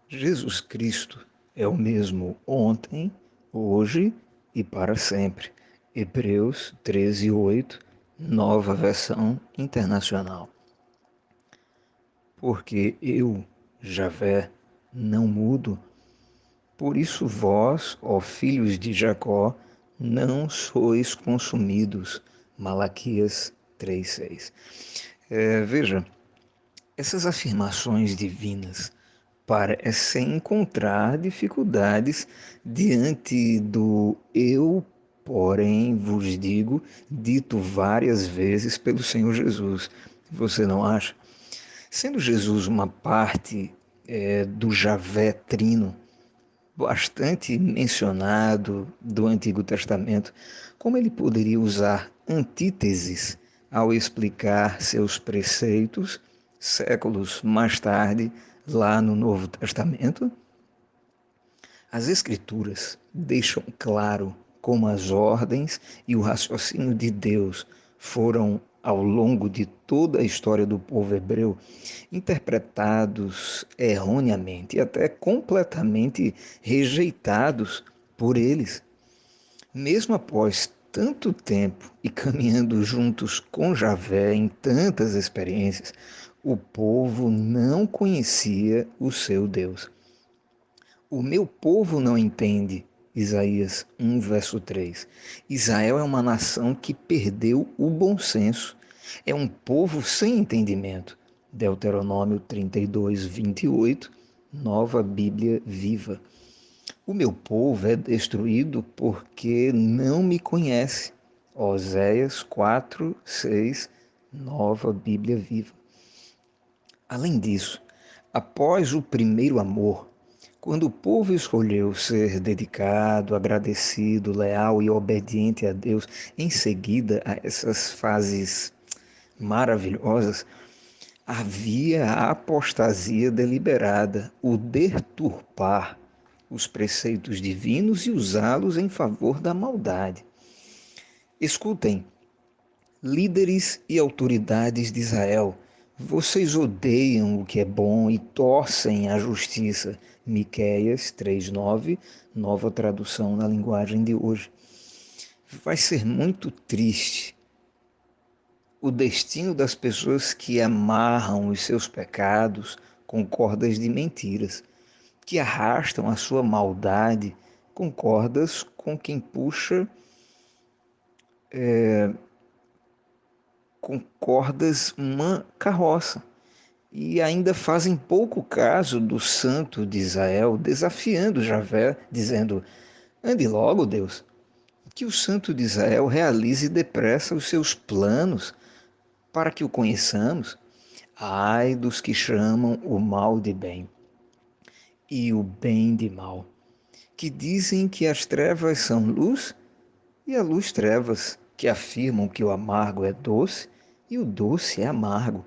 Jesus Cristo é o mesmo ontem, hoje e para sempre. Hebreus 13:8, nova versão internacional. Porque eu, Javé, não mudo, por isso vós, ó filhos de Jacó, não sois consumidos. Malaquias 3:6. Veja, essas afirmações divinas parecem encontrar dificuldades diante do eu, porém, vos digo, dito várias vezes pelo Senhor Jesus. Você não acha? Sendo Jesus uma parte do Javé Trino, bastante mencionado do Antigo Testamento, como ele poderia usar antíteses ao explicar seus preceitos séculos mais tarde, lá no Novo Testamento? As Escrituras deixam claro como as ordens e o raciocínio de Deus foram, ao longo de toda a história do povo hebreu, interpretados erroneamente e até completamente rejeitados por eles. Mesmo após tanto tempo e caminhando juntos com Javé em tantas experiências, o povo não conhecia o seu Deus. O meu povo não entende. Isaías 1, verso 3. Israel é uma nação que perdeu o bom senso. É um povo sem entendimento. Deuteronômio 32, 28, Nova Bíblia Viva. O meu povo é destruído porque não me conhece. Oséias 4, 6, Nova Bíblia Viva. Além disso, após o primeiro amor, quando o povo escolheu ser dedicado, agradecido, leal e obediente a Deus, em seguida a essas fases maravilhosas, havia a apostasia deliberada, o deturpar os preceitos divinos e usá-los em favor da maldade. Escutem, líderes e autoridades de Israel, vocês odeiam o que é bom e torcem a justiça. Miqueias 3:9, nova tradução na linguagem de hoje. Vai ser muito triste o destino das pessoas que amarram os seus pecados com cordas de mentiras, que arrastam a sua maldade com cordas com quem puxa com cordas uma carroça. E ainda fazem pouco caso do santo de Israel, desafiando Javé, dizendo: ande logo, Deus, que o santo de Israel realize depressa os seus planos para que o conheçamos. Ai dos que chamam o mal de bem e o bem de mal, que dizem que as trevas são luz e a luz trevas, que afirmam que o amargo é doce e o doce é amargo.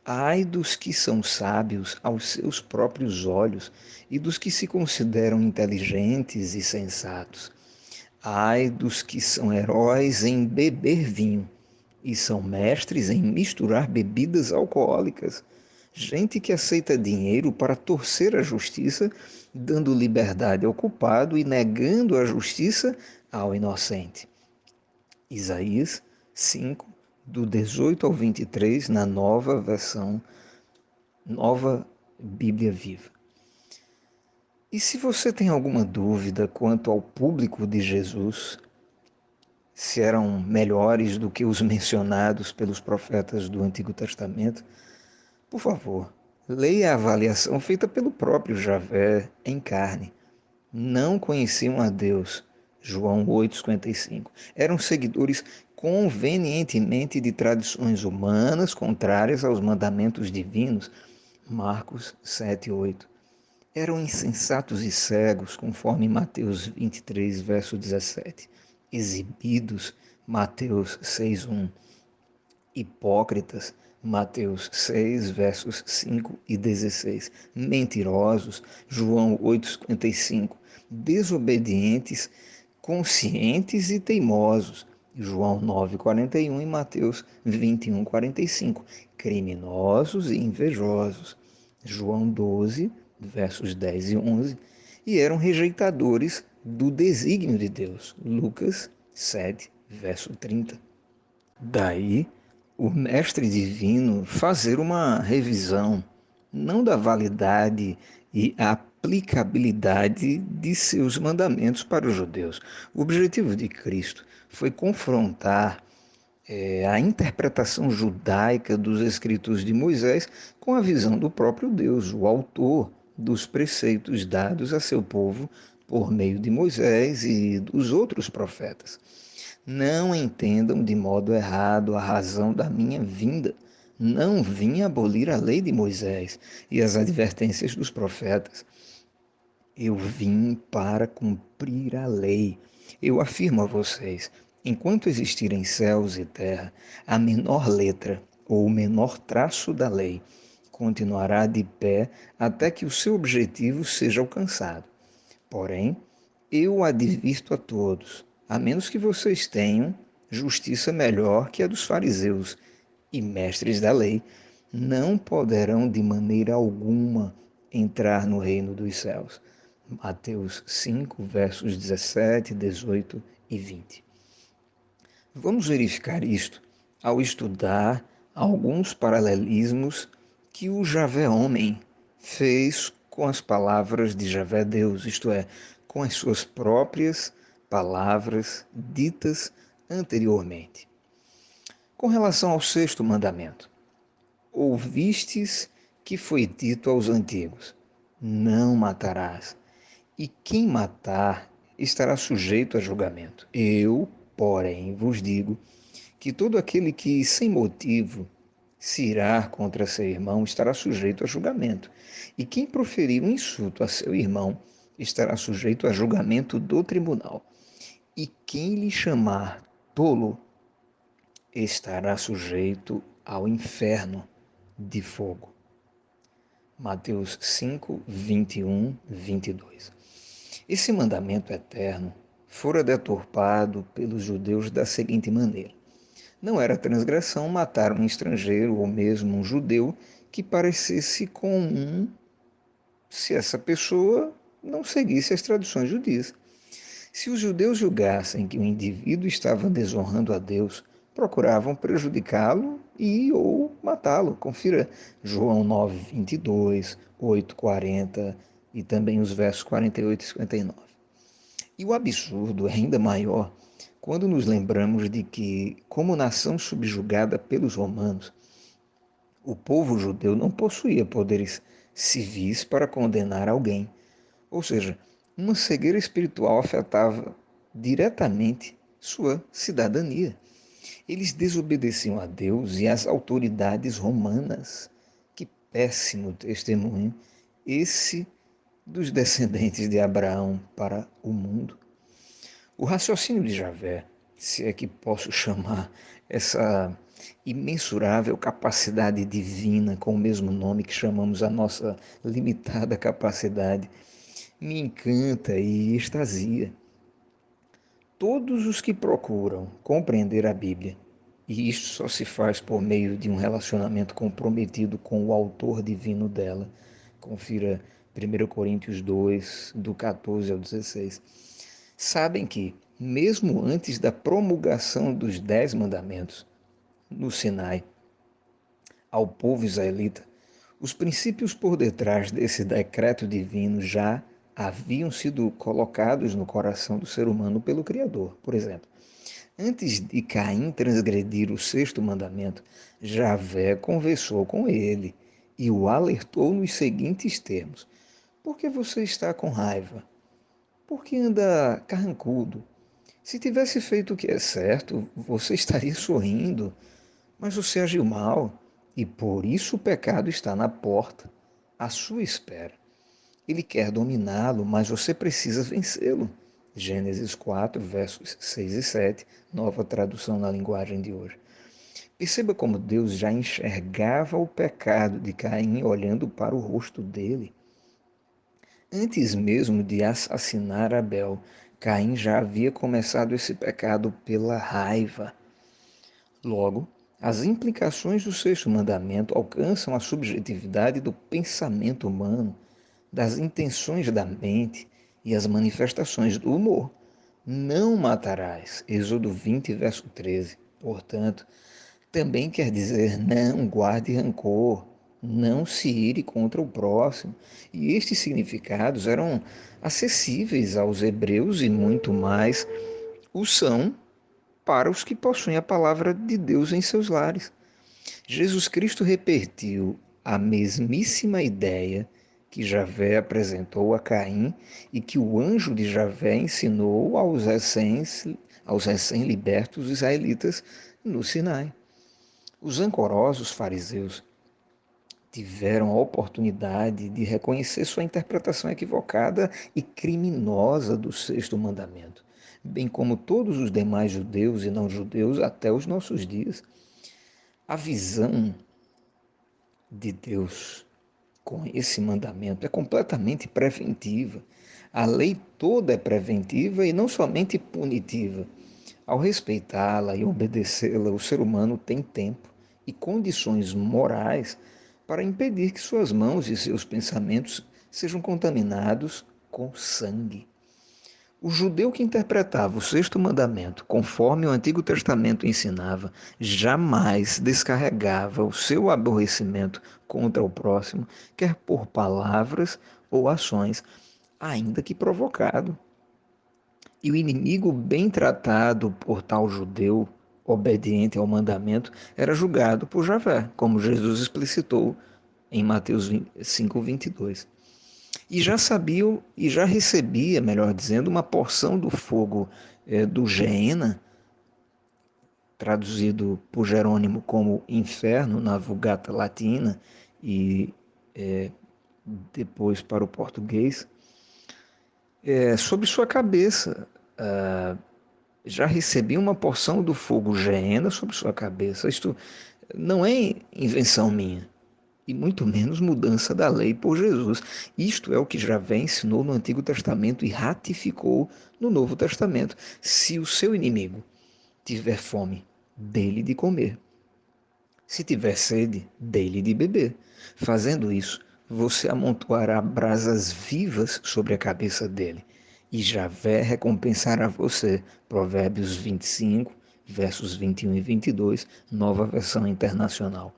Ai dos que são sábios aos seus próprios olhos e dos que se consideram inteligentes e sensatos. Ai dos que são heróis em beber vinho e são mestres em misturar bebidas alcoólicas. Gente que aceita dinheiro para torcer a justiça, dando liberdade ao culpado e negando a justiça ao inocente. Isaías 5, do 18 ao 23, na nova versão, nova Bíblia Viva. E se você tem alguma dúvida quanto ao público de Jesus, se eram melhores do que os mencionados pelos profetas do Antigo Testamento, por favor, leia a avaliação feita pelo próprio Javé em carne. Não conheciam a Deus. João 8,55. Eram seguidores convenientemente de tradições humanas contrárias aos mandamentos divinos. Marcos 7,8. Eram insensatos e cegos, conforme Mateus 23, verso 17. Exibidos, Mateus 6,1. Hipócritas, Mateus 6, versos 5 e 16. Mentirosos, João 8,55. Desobedientes, conscientes e teimosos, João 9,41 e Mateus 21,45. Criminosos e invejosos, João 12, versos 10 e 11, e eram rejeitadores do desígnio de Deus, Lucas 7, verso 30. Daí, o Mestre Divino fazer uma revisão, não da validade e aplicabilidade de seus mandamentos para os judeus. O objetivo de Cristo foi confrontar a interpretação judaica dos escritos de Moisés com a visão do próprio Deus, o autor dos preceitos dados a seu povo por meio de Moisés e dos outros profetas. Não entendam de modo errado a razão da minha vinda. Não vim abolir a lei de Moisés e as advertências dos profetas. Eu vim para cumprir a lei. Eu afirmo a vocês, enquanto existirem céus e terra, a menor letra ou o menor traço da lei continuará de pé até que o seu objetivo seja alcançado. Porém, eu advirto a todos, a menos que vocês tenham justiça melhor que a dos fariseus e mestres da lei, não poderão de maneira alguma entrar no reino dos céus. Mateus 5, versos 17, 18 e 20. Vamos verificar isto ao estudar alguns paralelismos que o Javé homem fez com as palavras de Javé Deus, isto é, com as suas próprias palavras ditas anteriormente. Com relação ao sexto mandamento, ouvistes que foi dito aos antigos: não matarás, e quem matar estará sujeito a julgamento. Eu, porém, vos digo que todo aquele que, sem motivo, se irar contra seu irmão estará sujeito a julgamento. E quem proferir um insulto a seu irmão estará sujeito a julgamento do tribunal. E quem lhe chamar tolo estará sujeito ao inferno de fogo. Mateus 5, 21, 22. Esse mandamento eterno fora deturpado pelos judeus da seguinte maneira: não era transgressão matar um estrangeiro ou mesmo um judeu que parecesse comum se essa pessoa não seguisse as tradições judias. Se os judeus julgassem que o indivíduo estava desonrando a Deus, procuravam prejudicá-lo e ou matá-lo. Confira João 9, 22, 8, 40 e também os versos 48 e 59. E o absurdo é ainda maior quando nos lembramos de que, como nação subjugada pelos romanos, o povo judeu não possuía poderes civis para condenar alguém. Ou seja, uma cegueira espiritual afetava diretamente sua cidadania. Eles desobedeciam a Deus e às autoridades romanas. Que péssimo testemunho esse dos descendentes de Abraão para o mundo. O raciocínio de Javé, se é que posso chamar essa imensurável capacidade divina com o mesmo nome que chamamos a nossa limitada capacidade, me encanta e extasia. Todos os que procuram compreender a Bíblia, e isto só se faz por meio de um relacionamento comprometido com o autor divino dela, confira 1 Coríntios 2, do 14 ao 16, sabem que, mesmo antes da promulgação dos 10 mandamentos no Sinai ao povo israelita, os princípios por detrás desse decreto divino já haviam sido colocados no coração do ser humano pelo Criador. Por exemplo, antes de Caim transgredir o sexto mandamento, Javé conversou com ele e o alertou nos seguintes termos: por que você está com raiva? Por que anda carrancudo? Se tivesse feito o que é certo, você estaria sorrindo, mas você agiu mal, e por isso o pecado está na porta, à sua espera. Ele quer dominá-lo, mas você precisa vencê-lo. Gênesis 4, versos 6 e 7, nova tradução na linguagem de hoje. Perceba como Deus já enxergava o pecado de Caim olhando para o rosto dele. Antes mesmo de assassinar Abel, Caim já havia começado esse pecado pela raiva. Logo, as implicações do sexto mandamento alcançam a subjetividade do pensamento humano. das intenções da mente e as manifestações do humor. Não matarás. Êxodo 20, verso 13. Portanto, também quer dizer não guarde rancor, não se ire contra o próximo. E estes significados eram acessíveis aos hebreus e muito mais o são para os que possuem a palavra de Deus em seus lares. Jesus Cristo repetiu a mesmíssima ideia que Javé apresentou a Caim e que o anjo de Javé ensinou aos recém-libertos israelitas no Sinai. Os rancorosos fariseus tiveram a oportunidade de reconhecer sua interpretação equivocada e criminosa do sexto mandamento, bem como todos os demais judeus e não judeus até os nossos dias. A visão de Deus com esse mandamento é completamente preventiva. A lei toda é preventiva e não somente punitiva. Ao respeitá-la e obedecê-la, o ser humano tem tempo e condições morais para impedir que suas mãos e seus pensamentos sejam contaminados com sangue. O judeu que interpretava o sexto mandamento conforme o Antigo Testamento ensinava, jamais descarregava o seu aborrecimento contra o próximo, quer por palavras ou ações, ainda que provocado. E o inimigo bem tratado por tal judeu, obediente ao mandamento, era julgado por Javé, como Jesus explicitou em Mateus 5:22. E já sabiam e já recebia, melhor dizendo, uma porção do fogo do Geena, traduzido por Jerônimo como inferno na Vulgata Latina e depois para o português, sobre sua cabeça. Já recebia uma porção do fogo Geena sobre sua cabeça. Isto não é invenção minha, e muito menos mudança da lei por Jesus. Isto é o que Javé ensinou no Antigo Testamento e ratificou no Novo Testamento. Se o seu inimigo tiver fome, dê-lhe de comer. Se tiver sede, dê-lhe de beber. Fazendo isso, você amontoará brasas vivas sobre a cabeça dele, e Javé recompensará você. Provérbios 25, versos 21 e 22, nova versão internacional.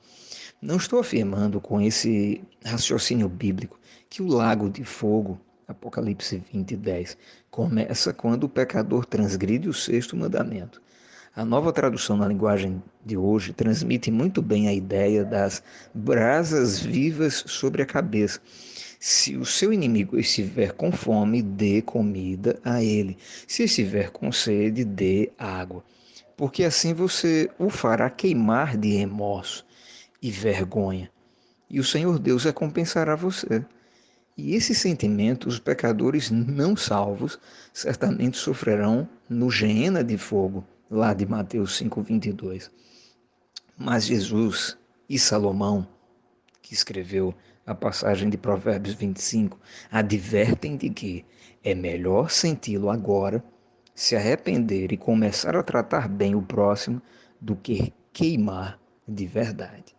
Não estou afirmando com esse raciocínio bíblico que o lago de fogo, Apocalipse 20, 10, começa quando o pecador transgride o sexto mandamento. A nova tradução na linguagem de hoje transmite muito bem a ideia das brasas vivas sobre a cabeça. Se o seu inimigo estiver com fome, dê comida a ele. Se estiver com sede, dê água. Porque assim você o fará queimar de remorso e vergonha, e o Senhor Deus recompensará você. E esse sentimento os pecadores não salvos certamente sofrerão no Geena de fogo, lá de Mateus 5:22. Mas Jesus e Salomão, que escreveu a passagem de Provérbios 25, advertem de que é melhor senti-lo agora, se arrepender e começar a tratar bem o próximo, do que queimar de verdade.